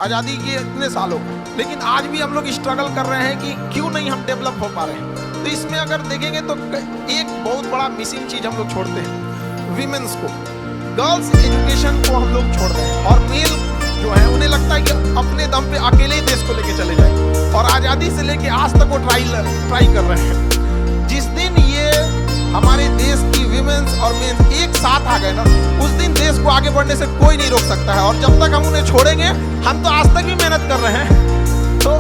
आज़ादी के इतने सालों, लेकिन आज भी हम लोग स्ट्रगल कर रहे हैं कि क्यों नहीं हम डेवलप हो पा रहे हैं। तो इसमें अगर देखेंगे तो एक बहुत बड़ा मिसिंग चीज़ हम लोग छोड़ते हैं, विमेंस को, गर्ल्स एजुकेशन को हम लोग छोड़ रहे हैं। और मेल जो है उन्हें लगता है कि अपने दम पे अकेले ही देश को लेके चले जाए, और आज़ादी से लेके आज तक वो ट्राई कर रहे हैं। जिस दिन ये हमारे देश की विमेंस और मेंस एक साथ आ गए ना, उस दिन देश को आगे बढ़ने से कोई नहीं रोक सकता है। और जब तक हम उन्हें छोड़ेंगे, हम तो आज तक भी मेहनत कर रहे हैं। तो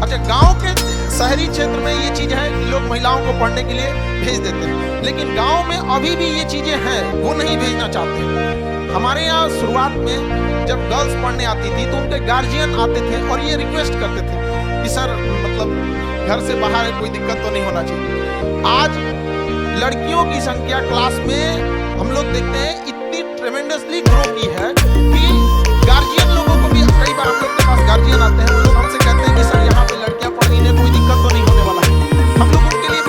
अच्छा, गांव के शहरी क्षेत्र में ये चीज़ है कि लोग महिलाओं को पढ़ने के लिए भेज देते हैं, लेकिन गांव में अभी भी ये चीज़ें हैं, वो नहीं भेजना चाहते। हमारे यहाँ शुरुआत में जब गर्ल्स पढ़ने आती थी तो उनके गार्जियन आते थे और ये रिक्वेस्ट करते थे कि सर मतलब घर से बाहर कोई दिक्कत तो नहीं होना चाहिए। आज लड़कियों की संख्या क्लास में हम लोग देखते हैं इतनी ट्रेमेंडसली ग्रो की है कि गार्जियन लोगों को भी, कई बार हम लोग के पास गार्जियन आते हैं, वो लोग हमसे कहते हैं कि सर यहाँ पे लड़कियाँ पढ़ रही हैं, कोई दिक्कत तो नहीं होने वाला है। हम लोग उनके लिए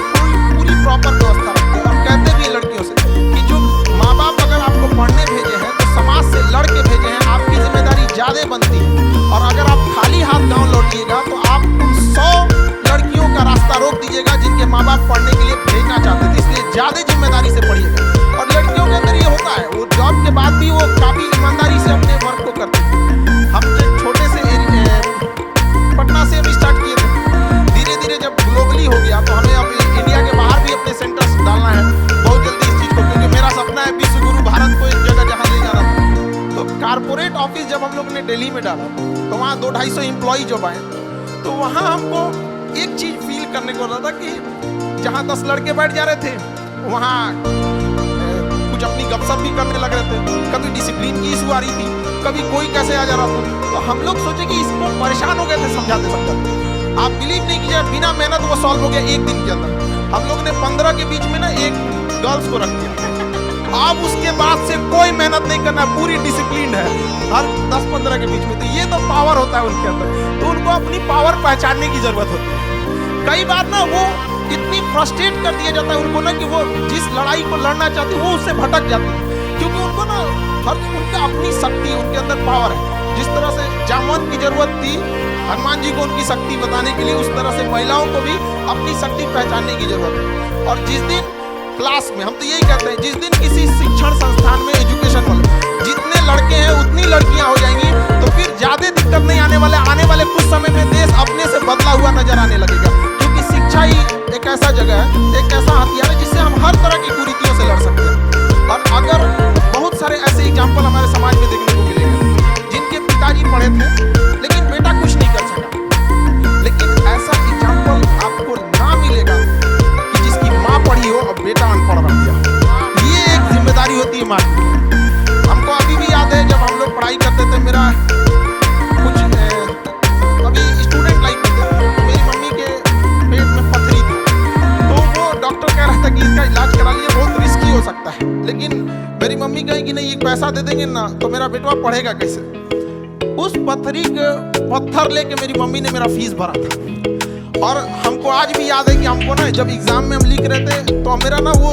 पूरी प्रॉपर व्यवस्था रखते हैं और कहते भी लड़कियों से कि जो माँ बाप अगर आपको पढ़ने भेजे हैं तो समाज से लड़ के भेजे हैं, आपकी जिम्मेदारी ज़्यादा बनती है। और अगर आप खाली हाथ गाँव लौटिएगा तो आप उन 100 लड़कियों का रास्ता रोक दीजिएगा जिनके माँ बाप पढ़ने के लिए भेजना चाहते थे। इसलिए ज़्यादा जिम्मेदारी से पढ़िएगा। और लड़कियों के अंदर ये होता है, वो जॉब के बाद भी वो काफ़ी ईमानदारी से अपने वर्क को करते हैं। हम जब छोटे से पटना से हम स्टार्ट किए थे, धीरे धीरे जब ग्लोबली हो गया तो हमें अब इंडिया के बाहर भी अपने सेंटर्स डालना है बहुत जल्दी इस चीज़ को, क्योंकि मेरा सपना है विश्व गुरु भारत को एक जगह जहाँ ले जाना था। तो कारपोरेट ऑफिस जब हम लोग ने दिल्ली में डाला तो वहाँ 200-250 एम्प्लॉई जब आए तो वहाँ हमको एक चीज़ फील करने को रहा था कि जहाँ 10 लड़के बैठ जा रहे थे वहाँ कुछ अपनी गपशप भी करने लग रहे थे। कभी डिसिप्लिन की इशू आ रही थी, कभी कोई कैसे आ जा रहा था। तो हम लोग सोचे कि इसको परेशान हो गए थे समझाते समझाते। आप बिलीव नहीं कीजिए, बिना मेहनत वो सॉल्व हो गया एक दिन के अंदर। हम लोग ने 15 के बीच में ना एक गर्ल्स को रख दिया। अब उसके बाद से कोई मेहनत नहीं करना, पूरी डिसिप्लिन है हर 10-15 के बीच में। तो ये तो पावर होता है उनके अंदर, तो उनको अपनी पावर पहचानने की जरूरत होती है। कई बार ना वो इतनी फ्रस्ट्रेट कर दिया जाता है उनको ना कि वो जिस लड़ाई को लड़ना चाहती है वो उससे भटक जाती है, क्योंकि उनको ना उनका अपनी शक्ति, उनके अंदर पावर है। जिस तरह से जामवंत की जरूरत थी हनुमान जी को उनकी शक्ति बताने के लिए, उस तरह से महिलाओं को भी अपनी शक्ति पहचानने की जरूरत है। और जिस दिन क्लास में, हम तो यही कहते हैं, जिस दिन किसी शिक्षण संस्थान में एजुकेशन वाले जितने लड़के हैं उतनी लड़कियां हो जाएंगी, तो फिर ज्यादा दिक्कत नहीं आने वाले कुछ समय में देश अपने से बदला हुआ नजर आने लगेगा। क्योंकि शिक्षा ही एक ऐसा जगह है, एक ऐसा हथियार है जिससे हम हर तरह की कुरीतियों से लड़ सकते हैं। और अगर बहुत सारे ऐसे एग्जाम्पल हमारे समाज में देखने को मिलेंगे जिनके पिताजी पढ़े थे लेकिन बेटा कुछ नहीं कर सका, लेकिन ऐसा एग्जाम्पल आपको ना मिलेगा कि जिसकी माँ पढ़ी हो और बेटा अनपढ़ रह गया। ये एक जिम्मेदारी होती है माँ की। हमको अभी भी याद है जब हम लोग पढ़ाई करते थे, मेरा कुछ अभी स्टूडेंट लाइफ में थे, तो मेरी मम्मी के पेट में पथरी थी। तो वो डॉक्टर कह रहा था कि इसका इलाज करा लीजिए, बहुत रिस्की हो सकता है। लेकिन मेरी मम्मी कहे कि नहीं, ये पैसा दे देंगे ना तो मेरा बेटवा पढ़ेगा कैसे। उस पथरी के पत्थर लेके मेरी मम्मी ने मेरा फीस भरा था। और हमको आज भी याद है कि हमको ना जब एग्जाम में हम लिख रहे थे तो मेरा ना वो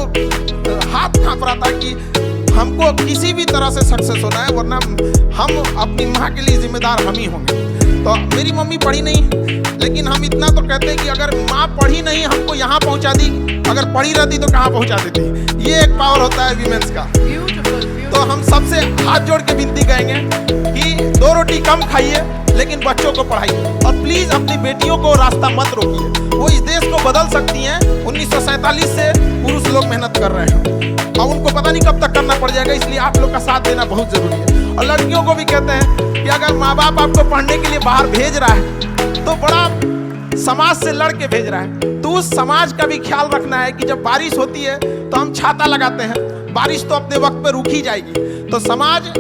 हाथ कांप रहा था कि हमको किसी भी तरह से सक्सेस होना है, वरना हम अपनी माँ के लिए जिम्मेदार हम ही होंगे। तो मेरी मम्मी पढ़ी नहीं, लेकिन हम इतना तो कहते हैं कि अगर माँ पढ़ी नहीं हमको यहाँ पहुँचा दी, अगर पढ़ी रहती तो कहाँ पहुँचा देती। ये एक पावर होता है विमेंस का। तो हम सबसे हाथ जोड़ के विनती करेंगे कि 2 रोटी कम खाइए लेकिन बच्चों को पढ़ाइए, और प्लीज अपनी बेटियों को रास्ता मत रोकिए। वो इस देश को बदल सकती हैं। 1947 से पुरुष लोग मेहनत कर रहे हैं और उनको पता नहीं कब तक करना पड़ जाएगा, इसलिए आप लोग का साथ देना बहुत जरूरी है। और लड़कियों को भी कहते हैं कि अगर माँ बाप आपको पढ़ने के लिए बाहर भेज रहा है तो बड़ा समाज से लड़ के भेज रहा है, तो उस समाज का भी ख्याल रखना है कि जब बारिश होती है तो हम छाता लगाते हैं, बारिश तो अपने वक्त पे रुक ही जाएगी। तो समाज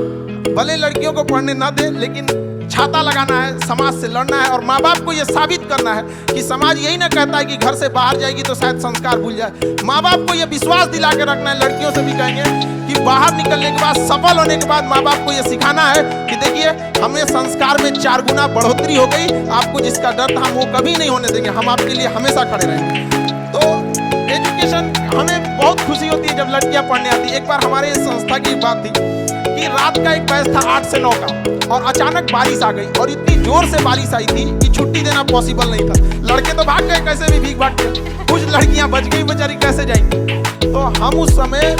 भले लड़कियों को पढ़ने ना दे, लेकिन छाता लगाना है, समाज से लड़ना है। और माँ बाप को यह साबित करना है कि समाज यही ना कहता है कि घर से बाहर जाएगी तो शायद संस्कार भूल जाए। माँ बाप को यह विश्वास दिला के रखना है। लड़कियों से भी कहेंगे कि बाहर निकलने के बाद, सफल होने के बाद माँ बाप को यह सिखाना है कि देखिए हमें संस्कार में 4 गुना बढ़ोतरी हो गई, आपको जिसका डर था हम वो कभी नहीं होने देंगे, हम आपके लिए हमेशा खड़े रहेंगे। तो एजुकेशन, हमें बहुत खुशी होती है जब लड़कियां पढ़ने आती है। एक बार हमारे इस संस्था की बात थी कि कि रात का एक बैच था 8 से 9 का, और अचानक बारिश आ गई और इतनी जोर से बारिश आई थी कि छुट्टी देना पॉसिबल नहीं था। लड़के तो भाग गए कैसे भी भीग भाग के, कुछ लड़कियां बच गई बेचारी, कैसे जाएंगी। तो हम उस समय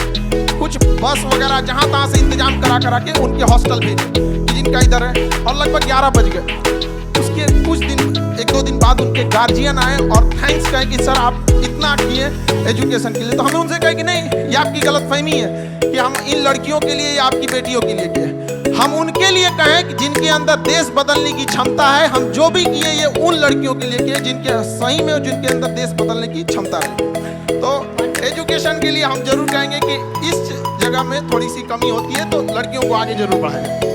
कुछ बस वगैरह जहां तहां से इंतजाम करा के उनके हॉस्टल भेजे जिनका इधर है, और लगभग 11 बज गए। उसके कुछ दिन, 1-2 दिन बाद उनके गार्जियन आए और थैंक्स कहे कि सर आप इतना किए एजुकेशन के लिए। तो हमने उनसे कहा कि नहीं, ये आपकी गलतफहमी है कि हम इन लड़कियों के लिए या आपकी बेटियों के लिए किए। हम उनके लिए कहें कि जिनके अंदर देश बदलने की क्षमता है। हम जो भी किए ये उन लड़कियों के लिए किए जिनके सही में जिनके अंदर देश बदलने की क्षमता है। तो एजुकेशन के लिए हम जरूर कहेंगे कि इस जगह में थोड़ी सी कमी होती है, तो लड़कियों को आगे जरूर बढ़ाएं।